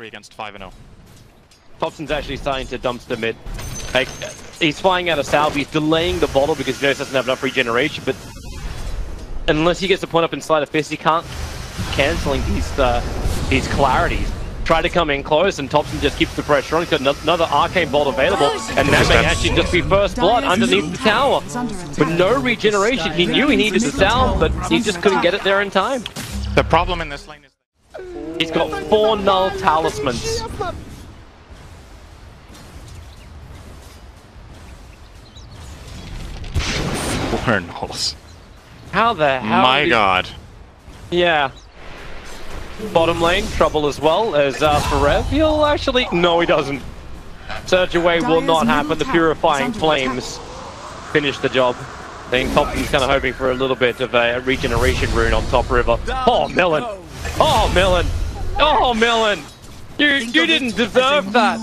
3 against 5-0. Thompson's actually starting to dumpster mid. Like, he's flying out of south, he's delaying the bottle because he knows he doesn't have enough regeneration, but unless he gets the point up in Sleight of Fist, he can't cancelling these clarities. Try to come in close, and Thompson just keeps the pressure on. He's got another arcane bolt available, and that may actually just be first blood underneath the tower. With no regeneration, he knew he needed the tower, but he just couldn't get it there in time. The problem in this lane is he's got 4 null talismans. 4 nulls. How the hell? My god. Yeah. Bottom lane, trouble as well as for Rev. He'll actually... No, he doesn't. Surge away will not happen. The Purifying Flames finish the job. I think Thompson's kind of hoping for a little bit of a regeneration rune on top river. Oh, Millen! Oh, Millen! Oh, Millen! You didn't deserve that!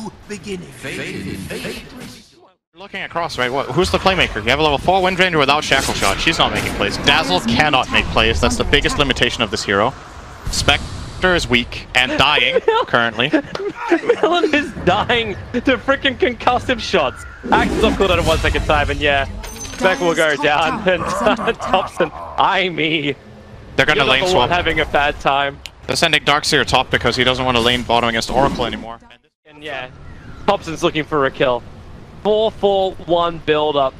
Looking across, right? Who's the playmaker? You have a level 4 Wind Ranger without Shackle Shot. She's not making plays. Dazzle cannot make plays. That's the biggest limitation of this hero. Spectre is weak and dying currently. Millen is dying to freaking concussive shots. Axes off cooldown in 1 second time, and yeah, Spec will go down, and Thompson, me. They're gonna lane swap. Having a bad time. They're sending Darkseer top because he doesn't want to lane bottom against Oracle anymore. And yeah, Thompson's looking for a kill. 4-4-1 build up.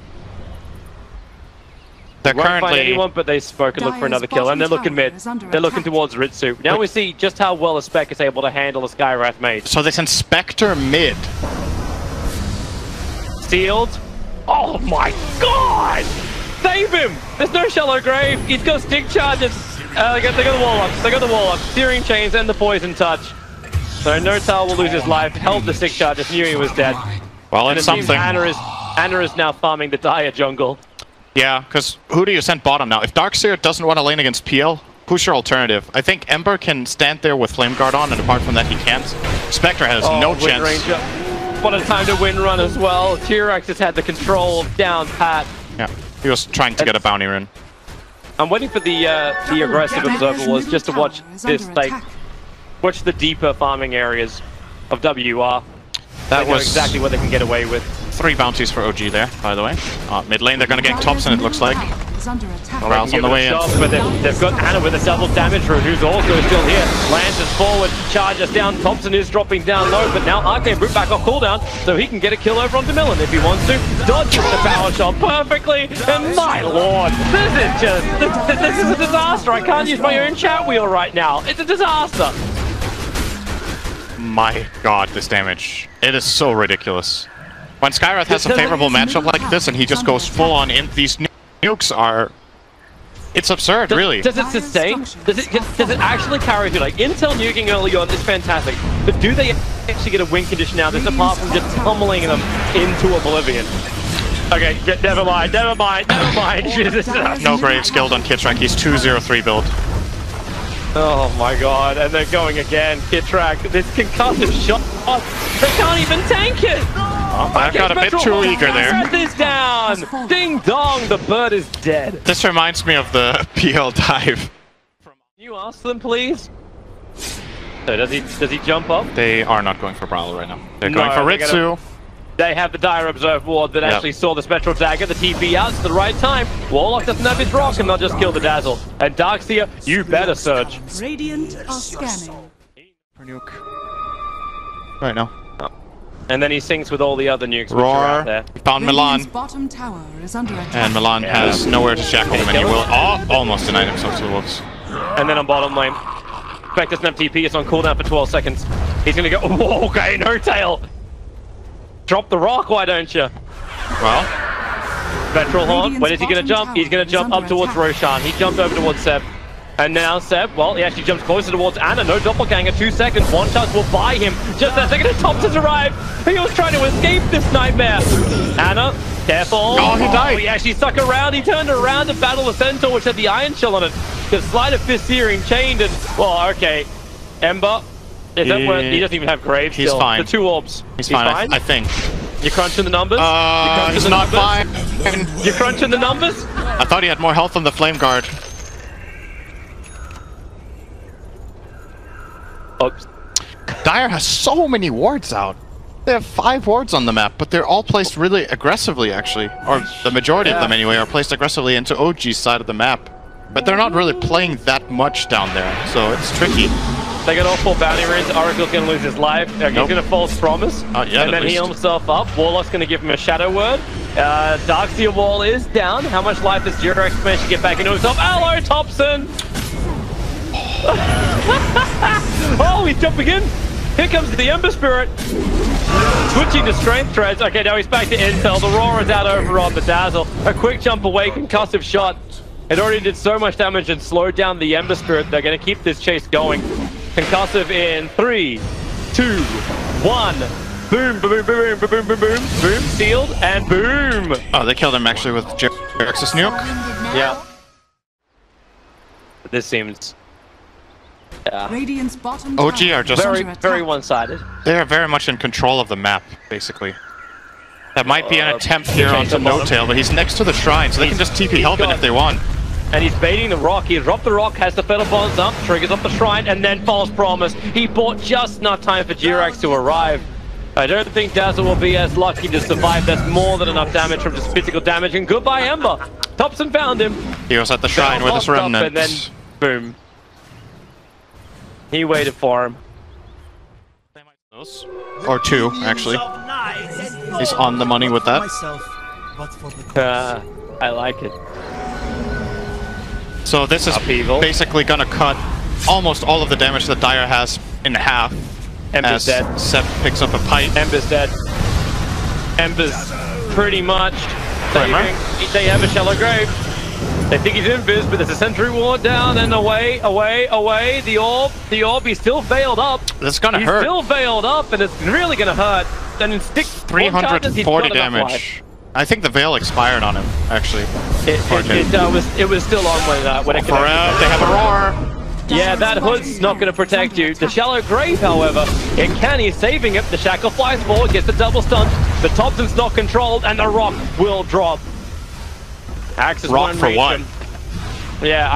They're Won't currently find anyone, but they've spoken, look for another kill, and they're looking mid. They're looking towards Ritsu. Now we see just how well a Spec is able to handle a Skywrath Mage. So they send Spectre mid. Sealed. Oh my god! Save him! There's no shallow grave. He's got stick charges. They got the Warlocks. They got the Warlocks. Searing Chains and the Poison Touch. So no Tower will lose his life. Held the stick charges. Knew he was dead. Well, and it's it seems something. Anna is now farming the Dire jungle. Yeah, because who do you send bottom now? If Darkseer doesn't want to lane against PL, who's your alternative? I think Ember can stand there with Flame Guard on, and apart from that, he can't. Spectre has no chance. Ranger. What a time to win run as well. T-Rex has had the control down pat. Yeah, he was trying to get a bounty rune. I'm waiting for the aggressive observer was just to watch this, like, watch the deeper farming areas of WR. That was exactly what they can get away with. 3 bounties for OG there, by the way. Mid lane, they're going to gank Thompson, it looks like. Morale's on the way in. But they've got Anna with a double damage rune, who's also still here. Lances forward, charges down. Thompson is dropping down low, but now Arcane Brute back off cooldown, so he can get a kill over onto Millen if he wants to. Dodges the power shot perfectly, and my lord, this is a disaster. I can't use my own chat wheel right now. It's a disaster. My god, this damage. It is so ridiculous. When Skywrath has a favorable matchup like this and he just goes full on in, these nukes are... It's absurd, really. Does it sustain? Does it actually carry through? Like, Intel nuking early on is fantastic, but do they actually get a win condition now that's apart from just tumbling them into oblivion? Okay, never mind. No grave skilled on Kitrak, he's 2-0-3 build. Oh my god, and they're going again. Kitrak, this concussive shot. They can't even tank it! I got a bit too eager there. Shut this down! Ding dong, the bird is dead. This reminds me of the PL dive. Can you ask them, please? So does he jump up? They are not going for Brawl right now. They're going for Ritsu. They have the Dire Observe ward that actually saw the Spectral Dagger, the TP out at the right time. Warlock doesn't have his rock and they'll just kill the Dazzle. And Darkseer, you better surge. Radiant are scanning. For nuke. Right now. And then he syncs with all the other nukes which Roar. are out there. Found Milan. Bottom tower is under attack. And Milan has nowhere to shackle him and he will almost deny himself to the wolves. And then on bottom lane. Spec doesn't have TP, it's on cooldown for 12 seconds. He's gonna go, oh, okay, no tail. Drop the rock, why don't you? Well, Spectral Horn, when is he going to jump? He's going to jump up towards Roshan. He jumped over towards Seb. And now Seb, well, he actually jumps closer towards Anna. No doppelganger, 2 seconds. One touch will buy him. Just a second, and Thompson's arrived. He was trying to escape this nightmare. Anna, careful. Oh, he died. He actually stuck around. He turned around to battle the Centaur, which had the Iron Shell on it. The Sleight of Fist Searing chained and, well, okay. Ember. Is that where he doesn't even have Graves still? He's fine. The 2 orbs. He's fine, I think. You're crunching the numbers? He's not fine. You're crunching the numbers? I thought he had more health on the Flame Guard. Oops. Dire has so many wards out. They have 5 wards on the map, but they're all placed really aggressively, actually. Or the majority of them, anyway, are placed aggressively into OG's side of the map. But they're not really playing that much down there, so it's tricky. They got all 4 bounty raids. Oracle's going to lose his life. He's going to false promise. Yeah, and then heal himself up. Warlock's going to give him a shadow word. Darkseer wall is down. How much life does Jirax manage to get back into himself? Hello, Thompson! Oh, he's jumping in. Here comes the Ember Spirit. Switching to Strength Treads. Okay, now he's back to Intel. The Roar is out over on the Dazzle. A quick jump away, concussive shot. It already did so much damage and slowed down the Ember Spirit. They're going to keep this chase going. Concussive in 3, 2, 1. Boom, boom, boom, boom, boom, boom, boom, boom. Boom, sealed, and boom. Oh, they killed him actually with Jirax's nuke. Yeah. This seems... Radiant's bottom OG tower are just very one-sided. They are very much in control of the map, basically. That might be an attempt here onto No-Tail, but he's next to the shrine, so they can just TP Hellbent if they want. And he's baiting the rock. He dropped the rock, has the Feather Bonds up, triggers up the shrine, and then false promise. He bought just enough time for Jirax to arrive. I don't think Dazzle will be as lucky to survive. That's more than enough damage from just physical damage. And goodbye, Ember. Thompson found him. He was at the shrine with his remnant. And then, boom. He waited for him. Or 2, actually. He's on the money with that. I like it. So this is basically gonna cut almost all of the damage that Dire has in half. Ember's dead. Sep picks up a pipe. Ember's dead. Ember's pretty much saving. They have a shallow grave. They think he's invis, but there's a sentry ward down and away. The orb, he's still veiled up. That's gonna hurt. He's still veiled up, and it's really gonna hurt. And in 340 damage. I think the veil expired on him, actually. It was still on when it connected. They have a roar. Yeah, that hood's not going to protect you. The shallow grave, however, it can. He's saving it. The shackle flies forward, gets the double stun. The Thompson's not controlled, and the rock will drop. Axis rock for what? Yeah,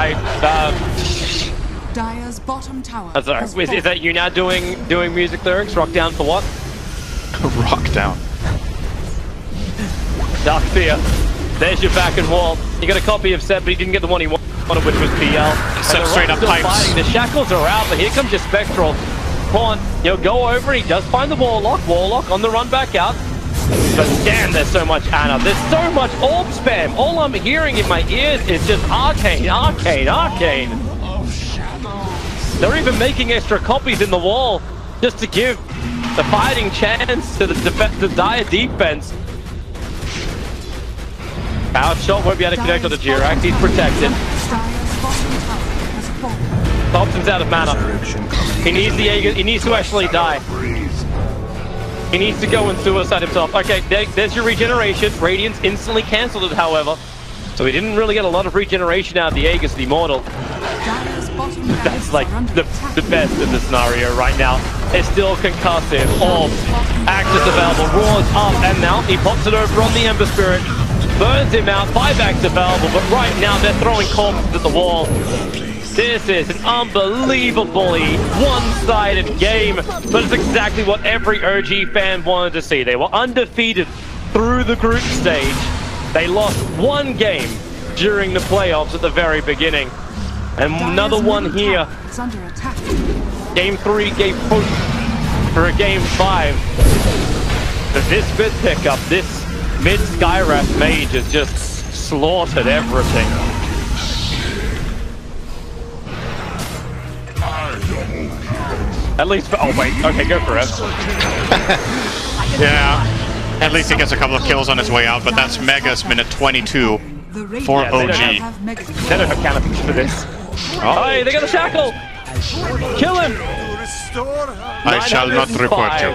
Dire's bottom tower. Sorry, is that you now doing music lyrics? Rock down for what? Rock down. Darkseer. There's your back and wall. You got a copy of Seb, but he didn't get the one he wanted, which was PL. Seb straight up pipes. Fighting. The shackles are out, but here comes your Spectral. Pawn, he'll go over, he does find the Warlock. Warlock on the run back out. But damn, there's so much Ana. There's so much orb spam. All I'm hearing in my ears is just arcane, arcane, arcane. They're even making extra copies in the wall just to give the fighting chance to the Dire defense. Power shot won't be able to connect on the Jirax. He's protected. Thompson's out of mana. He needs the Aegis. He needs to actually die. He needs to go and suicide himself. Okay, there's your regeneration. Radiance instantly cancelled it, however. So he didn't really get a lot of regeneration out of the Aegis, the Immortal. That's like the best in the scenario right now. It's still concussive. Orb. Axis available. Roars up and now he pops it over on the Ember Spirit. Burns him out. 5x available, but right now they're throwing corpses at the wall. This is an unbelievably one-sided game, but it's exactly what every OG fan wanted to see. They were undefeated through the group stage. They lost one game during the playoffs at the very beginning. And another one here. Game 3 gave hope for a Game 5. But this mid pickup, this mid Skywrath Mage has just slaughtered everything. At least, oh wait, okay, go for it. Yeah, at least he gets a couple of kills on his way out, but that's Mega's minute 22 for OG. They don't have canopies for this. Oh, hey, they got a shackle! Kill him! I shall not report you.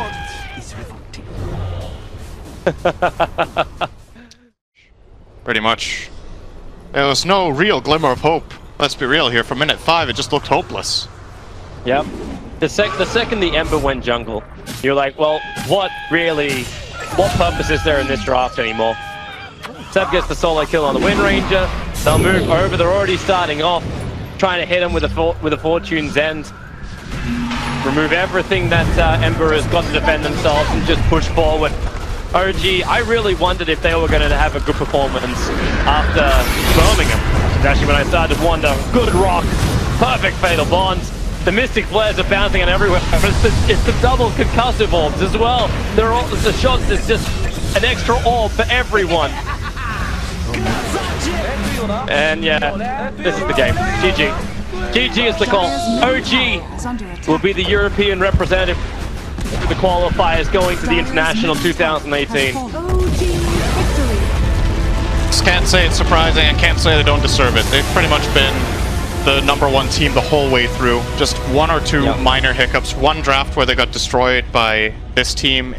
Pretty much. There was no real glimmer of hope. Let's be real here, for minute 5 it just looked hopeless. Yep. The second the Ember went jungle, you're like, well, what purpose is there in this draft anymore? Seb gets the solo kill on the Wind Ranger. They'll move over. They're already starting off, trying to hit him with a Fortune's End. remove everything that Ember has got to defend themselves and just push forward. OG, I really wondered if they were going to have a good performance after Birmingham. That's actually when I started to wonder. Good rock, perfect fatal bonds. The Mystic Flares are bouncing in everywhere, but it's the double concussive orbs as well. They're all, the shots is just an extra orb for everyone. And yeah, this is the game. GG. GG is the call. OG will be the European representative for the qualifiers going to the International 2018. Can't say it's surprising, I can't say they don't deserve it. They've pretty much been the #1 team the whole way through. Just one or two minor hiccups. One draft where they got destroyed by this team